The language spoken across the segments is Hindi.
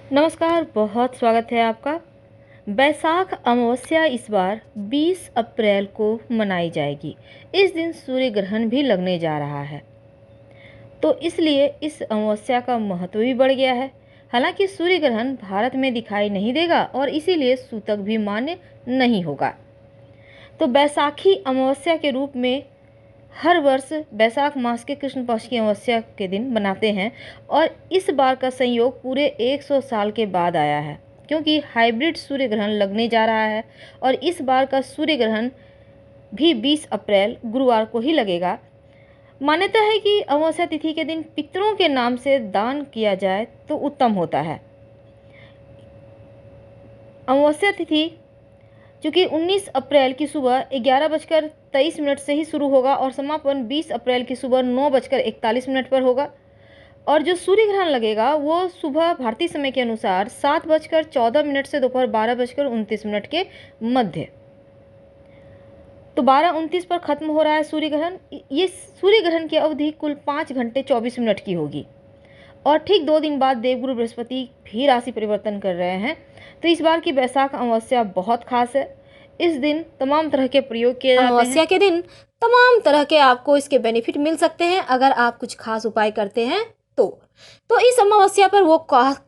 नमस्कार, बहुत स्वागत है आपका। बैसाख अमावस्या इस बार 20 अप्रैल को मनाई जाएगी। इस दिन सूर्य ग्रहण भी लगने जा रहा है, तो इसलिए इस अमावस्या का महत्व भी बढ़ गया है। हालांकि सूर्य ग्रहण भारत में दिखाई नहीं देगा और इसीलिए सूतक भी मान्य नहीं होगा। तो बैसाखी अमावस्या के रूप में हर वर्ष बैसाख मास के कृष्ण पक्ष की अमावस्या के दिन बनाते हैं और इस बार का संयोग पूरे 100 साल के बाद आया है, क्योंकि हाइब्रिड सूर्य ग्रहण लगने जा रहा है और इस बार का सूर्य ग्रहण भी 20 अप्रैल गुरुवार को ही लगेगा। मान्यता है कि अमावस्या तिथि के दिन पितरों के नाम से दान किया जाए तो उत्तम होता है। अमावस्या तिथि चूँकि 19 अप्रैल की सुबह 11:23 से ही शुरू होगा और समापन 20 अप्रैल की सुबह 9:41 पर होगा और जो सूर्य ग्रहण लगेगा वो सुबह भारतीय समय के अनुसार 7:14 से दोपहर 12:29 के मध्य। तो 12:29 पर खत्म हो रहा है सूर्य ग्रहण। ये सूर्य ग्रहण की अवधि कुल 5 घंटे 24 मिनट की होगी और ठीक 2 दिन बाद देवगुरु बृहस्पति भी राशि परिवर्तन कर रहे हैं। तो इस बार की बैसाख अमावस्या बहुत खास है। इस दिन तमाम तरह के प्रयोग किए जाते हैं। अमावस्या के दिन तमाम तरह के आपको इसके बेनिफिट मिल सकते हैं अगर आप कुछ खास उपाय करते हैं तो इस अमावस्या पर वो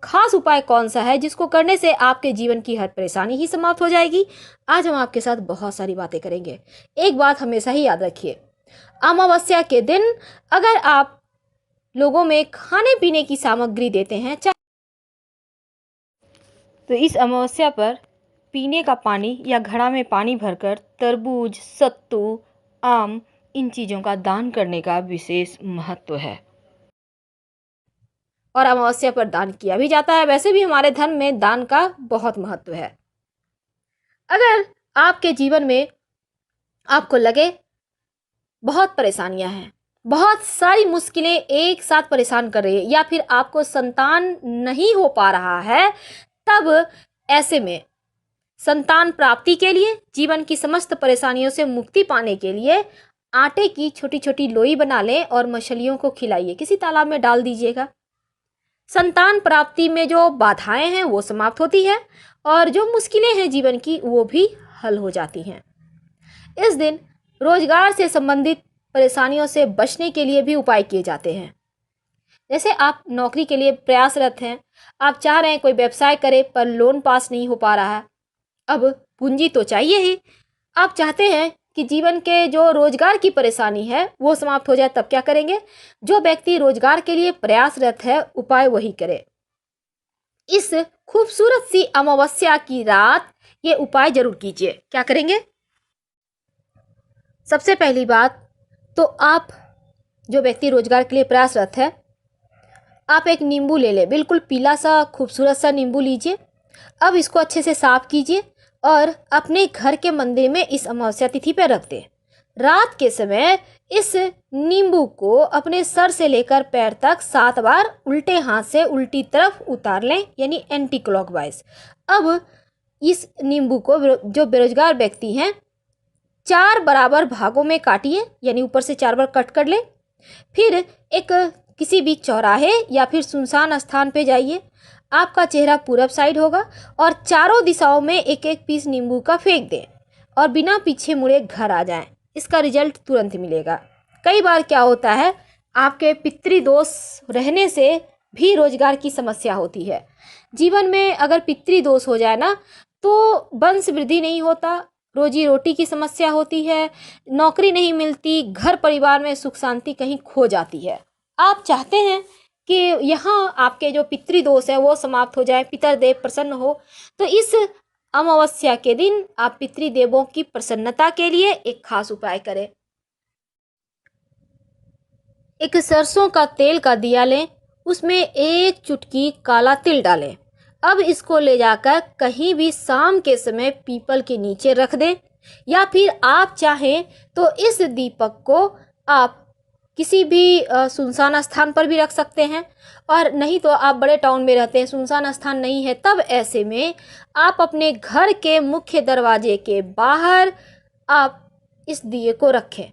खास उपाय कौन सा है जिसको करने से आपके जीवन की हर परेशानी ही समाप्त हो जाएगी। आज हम आपके साथ बहुत सारी बातें करेंगे। एक बात हमेशा ही याद रखिए, अमावस्या के दिन अगर आप लोगों में खाने पीने की सामग्री देते हैं तो इस अमावस्या पर पीने का पानी या घड़ा में पानी भरकर तरबूज, सत्तू, आम इन चीज़ों का दान करने का विशेष महत्व है और अमावस्या पर दान किया भी जाता है। वैसे भी हमारे धर्म में दान का बहुत महत्व है। अगर आपके जीवन में आपको लगे बहुत परेशानियां हैं, बहुत सारी मुश्किलें एक साथ परेशान कर रही है या फिर आपको संतान नहीं हो पा रहा है, तब ऐसे में संतान प्राप्ति के लिए, जीवन की समस्त परेशानियों से मुक्ति पाने के लिए आटे की छोटी छोटी लोई बना लें और मछलियों को खिलाइए, किसी तालाब में डाल दीजिएगा। संतान प्राप्ति में जो बाधाएं हैं वो समाप्त होती है और जो मुश्किलें हैं जीवन की वो भी हल हो जाती हैं। इस दिन रोजगार से संबंधित परेशानियों से बचने के लिए भी उपाय किए जाते हैं। जैसे आप नौकरी के लिए प्रयासरत हैं, आप चाह रहे हैं कोई व्यवसाय करें पर लोन पास नहीं हो पा रहा है, अब पूंजी तो चाहिए ही। आप चाहते हैं कि जीवन के जो रोजगार की परेशानी है वो समाप्त हो जाए, तब क्या करेंगे? जो व्यक्ति रोजगार के लिए प्रयासरत है उपाय वही करे। इस खूबसूरत सी अमावस्या की रात ये उपाय जरूर कीजिए। क्या करेंगे? सबसे पहली बात तो आप जो व्यक्ति रोजगार के लिए प्रयासरत है, आप एक नींबू ले लें, बिल्कुल पीला सा खूबसूरत सा नींबू लीजिए। अब इसको अच्छे से साफ कीजिए और अपने घर के मंदिर में इस अमावस्या तिथि पर रख दें। रात के समय इस नींबू को अपने सर से लेकर पैर तक 7 बार उल्टे हाथ से उल्टी तरफ उतार लें, यानी एंटी क्लॉकवाइज। अब इस नींबू को जो बेरोजगार व्यक्ति हैं 4 बराबर भागों में काटिए, यानी ऊपर से 4 बार कट कर लें। फिर एक किसी भी चौराहे या फिर सुनसान स्थान पे जाइए। आपका चेहरा पूरब साइड होगा और चारों दिशाओं में एक एक पीस नींबू का फेंक दें और बिना पीछे मुड़े घर आ जाएं। इसका रिजल्ट तुरंत मिलेगा। कई बार क्या होता है, आपके पितृदोष रहने से भी रोजगार की समस्या होती है। जीवन में अगर पितृदोष हो जाए ना तो वंश वृद्धि नहीं होता, रोजी रोटी की समस्या होती है, नौकरी नहीं मिलती, घर परिवार में सुख शांति कहीं खो जाती है। आप चाहते हैं कि यहाँ आपके जो पितृदोष है वो समाप्त हो जाए, पितरदेव प्रसन्न हो, तो इस अमावस्या के दिन आप पितृदेवों की प्रसन्नता के लिए एक खास उपाय करें। एक सरसों का तेल का दिया लें, उसमें 1 चुटकी काला तिल डालें। अब इसको ले जाकर कहीं भी शाम के समय पीपल के नीचे रख दें, या फिर आप चाहें तो इस दीपक को आप किसी भी सुनसान स्थान पर भी रख सकते हैं, और नहीं तो आप बड़े टाउन में रहते हैं, सुनसान स्थान नहीं है, तब ऐसे में आप अपने घर के मुख्य दरवाजे के बाहर आप इस दिए को रखें।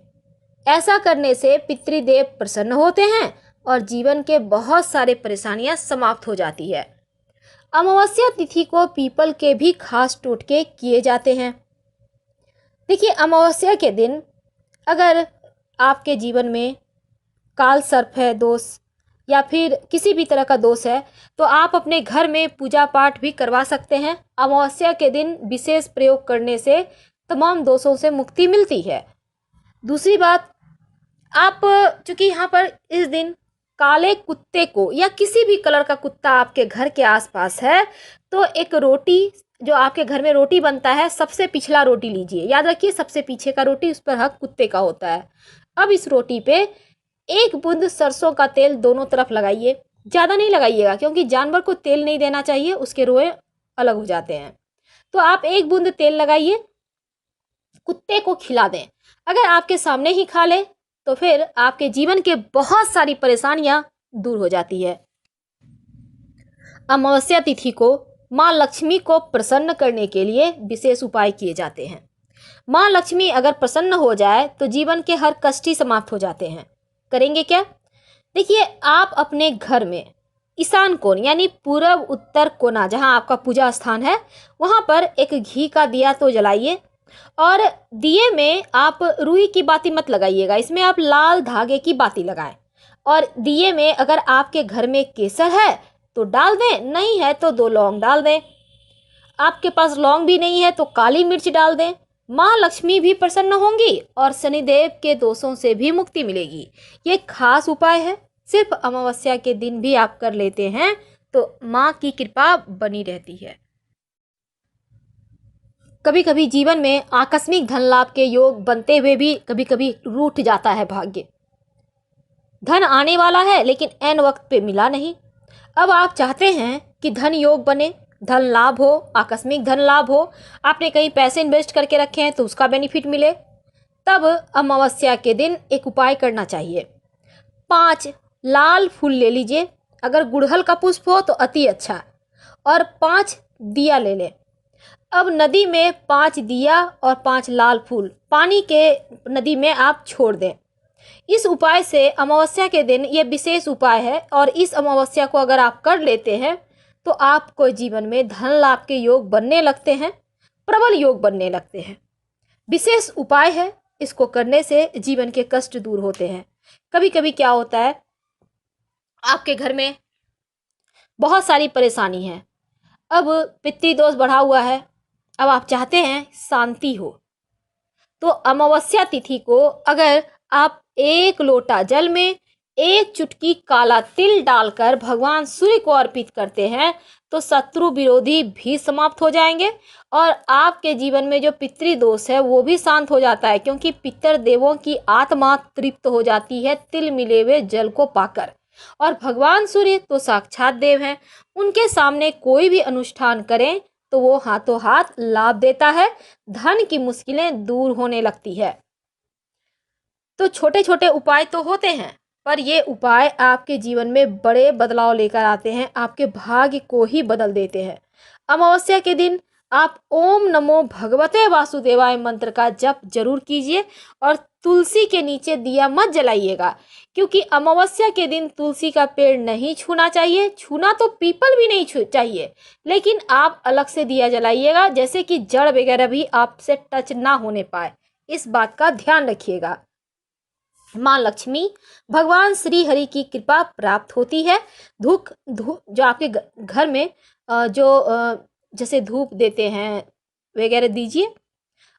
ऐसा करने से पितृदेव प्रसन्न होते हैं और जीवन के बहुत सारे परेशानियां समाप्त हो जाती है। अमावस्या तिथि को पीपल के भी खास टोटके किए जाते हैं। देखिए, अमावस्या के दिन अगर आपके जीवन में काल सर्प है दोष, या फिर किसी भी तरह का दोष है, तो आप अपने घर में पूजा पाठ भी करवा सकते हैं। अमावस्या के दिन विशेष प्रयोग करने से तमाम दोषों से मुक्ति मिलती है। दूसरी बात, आप चूंकि यहाँ पर इस दिन काले कुत्ते को या किसी भी कलर का कुत्ता आपके घर के आसपास है, तो एक रोटी, जो आपके घर में रोटी बनता है, सबसे पिछला रोटी लीजिए। याद रखिए, सबसे पीछे का रोटी, उस पर हक कुत्ते का होता है। अब इस रोटी पे एक बूंद सरसों का तेल दोनों तरफ लगाइए। ज़्यादा नहीं लगाइएगा, क्योंकि जानवर को तेल नहीं देना चाहिए, उसके रोए अलग हो जाते हैं। तो आप एक बूंद तेल लगाइए, कुत्ते को खिला दें। अगर आपके सामने ही खा ले तो फिर आपके जीवन के बहुत सारी परेशानियां दूर हो जाती है। अमावस्या तिथि को माँ लक्ष्मी को प्रसन्न करने के लिए विशेष उपाय किए जाते हैं। माँ लक्ष्मी अगर प्रसन्न हो जाए तो जीवन के हर कष्ट ही समाप्त हो जाते हैं। करेंगे क्या? देखिए, आप अपने घर में ईशान कोण यानी पूर्व उत्तर कोना, जहां आपका पूजा स्थान है, वहां पर एक घी का दिया तो जलाइए। और दिए में आप रुई की बाती मत लगाइएगा, इसमें आप लाल धागे की बाती लगाएं। और दिए में अगर आपके घर में केसर है तो डाल दें, नहीं है तो 2 लौंग डाल दें। आपके पास लौंग भी नहीं है तो काली मिर्च डाल दें। माँ लक्ष्मी भी प्रसन्न होंगी और शनिदेव के दोषों से भी मुक्ति मिलेगी। ये खास उपाय है, सिर्फ अमावस्या के दिन भी आप कर लेते हैं तो माँ की कृपा बनी रहती है। कभी कभी जीवन में आकस्मिक धन लाभ के योग बनते हुए भी कभी कभी रूठ जाता है भाग्य। धन आने वाला है लेकिन ऐन वक्त पे मिला नहीं। अब आप चाहते हैं कि धन योग बने, धन लाभ हो, आकस्मिक धन लाभ हो, आपने कहीं पैसे इन्वेस्ट करके रखे हैं तो उसका बेनिफिट मिले। तब अमावस्या के दिन एक उपाय करना चाहिए। 5 लाल फूल ले लीजिए, अगर गुड़हल का पुष्प हो तो अति अच्छा, और 5 दिया ले लें। अब नदी में 5 दिया और 5 लाल फूल पानी के नदी में आप छोड़ दें। इस उपाय से अमावस्या के दिन, ये विशेष उपाय है, और इस अमावस्या को अगर आप कर लेते हैं तो आपको जीवन में धन लाभ के योग बनने लगते हैं, प्रबल योग बनने लगते हैं। विशेष उपाय है, इसको करने से जीवन के कष्ट दूर होते हैं। कभी कभी क्या होता है, आपके घर में बहुत सारी परेशानी है, अब पितृदोष बढ़ा हुआ है, अब आप चाहते हैं शांति हो, तो अमावस्या तिथि को अगर आप 1 लोटा जल में 1 चुटकी काला तिल डालकर भगवान सूर्य को अर्पित करते हैं तो शत्रु विरोधी भी समाप्त हो जाएंगे और आपके जीवन में जो पितृदोष है वो भी शांत हो जाता है, क्योंकि पितर देवों की आत्मा तृप्त हो जाती है तिल मिले हुए जल को पाकर। और भगवान सूर्य तो साक्षात देव हैं, उनके सामने कोई भी अनुष्ठान करें तो वो हाथों हाथ लाभ देता है, धन की मुश्किलें दूर होने लगती है। तो छोटे छोटे उपाय तो होते हैं, पर ये उपाय आपके जीवन में बड़े बदलाव लेकर आते हैं, आपके भाग्य को ही बदल देते हैं। अमावस्या के दिन आप ओम नमो भगवते वासुदेवाय मंत्र का जप जरूर कीजिए और तुलसी के नीचे दिया मत जलाइएगा, क्योंकि अमावस्या के दिन तुलसी का पेड़ नहीं छूना चाहिए। छूना तो पीपल भी नहीं चाहिए, लेकिन आप अलग से दिया जलाइएगा, जैसे कि जड़ वगैरह भी आपसे टच ना होने पाए, इस बात का ध्यान रखिएगा। माँ लक्ष्मी, भगवान श्री हरि की कृपा प्राप्त होती है। धूप जो आपके घर में जैसे धूप देते हैं वगैरह दीजिए,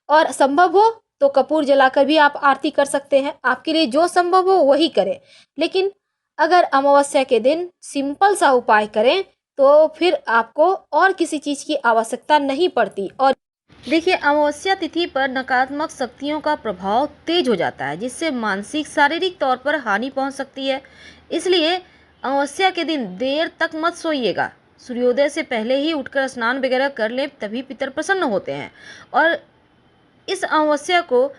और संभव हो तो कपूर जलाकर भी आप आरती कर सकते हैं। आपके लिए जो संभव हो वही करें, लेकिन अगर अमावस्या के दिन सिंपल सा उपाय करें तो फिर आपको और किसी चीज़ की आवश्यकता नहीं पड़ती। और देखिए, अमावस्या तिथि पर नकारात्मक शक्तियों का प्रभाव तेज हो जाता है, जिससे मानसिक शारीरिक तौर पर हानि पहुंच सकती है। इसलिए अमावस्या के दिन देर तक मत सोइएगा, सूर्योदय से पहले ही उठकर स्नान वगैरह कर लें, तभी पितर प्रसन्न होते हैं। और इस अमावस्या को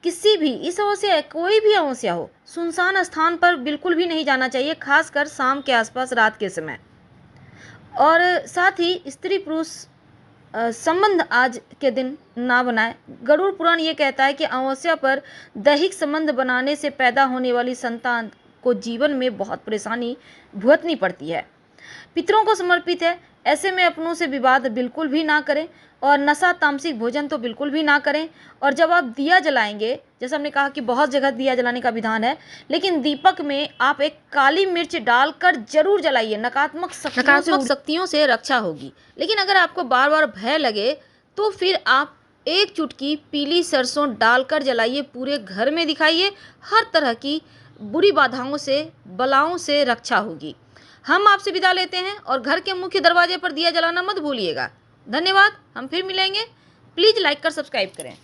इस अमावस्या कोई भी अमावस्या हो, सुनसान स्थान पर बिल्कुल भी नहीं जाना चाहिए, खासकर शाम के आसपास रात के समय। और साथ ही स्त्री पुरुष संबंध आज के दिन ना बनाए। गरुड़ पुराण ये कहता है कि अमावस्या पर दैहिक संबंध बनाने से पैदा होने वाली संतान को जीवन में बहुत परेशानी भुगतनी पड़ती है। पितरों को समर्पित है। ऐसे में अपनों से विवाद बिल्कुल भी ना करें और नशा तामसिक भोजन तो बिल्कुल भी ना करें। और जब आप दिया जलाएंगे, जैसे हमने कहा कि बहुत जगह दिया जलाने का विधान है, लेकिन दीपक में आप एक काली मिर्च डालकर जरूर जलाइए। नकारात्मक शक्तियों से रक्षा होगी। लेकिन अगर आपको बार बार भय लगे तो फिर आप एक चुटकी पीली सरसों डालकर जलाइए। पूरे घर में दिखाइए। हर तरह की बुरी बाधाओं से, बलाओं से रक्षा होगी। हम आपसे विदा लेते हैं और घर के मुख्य दरवाजे पर दिया जलाना मत भूलिएगा। धन्यवाद। हम फिर मिलेंगे। प्लीज़ लाइक कर सब्सक्राइब करें।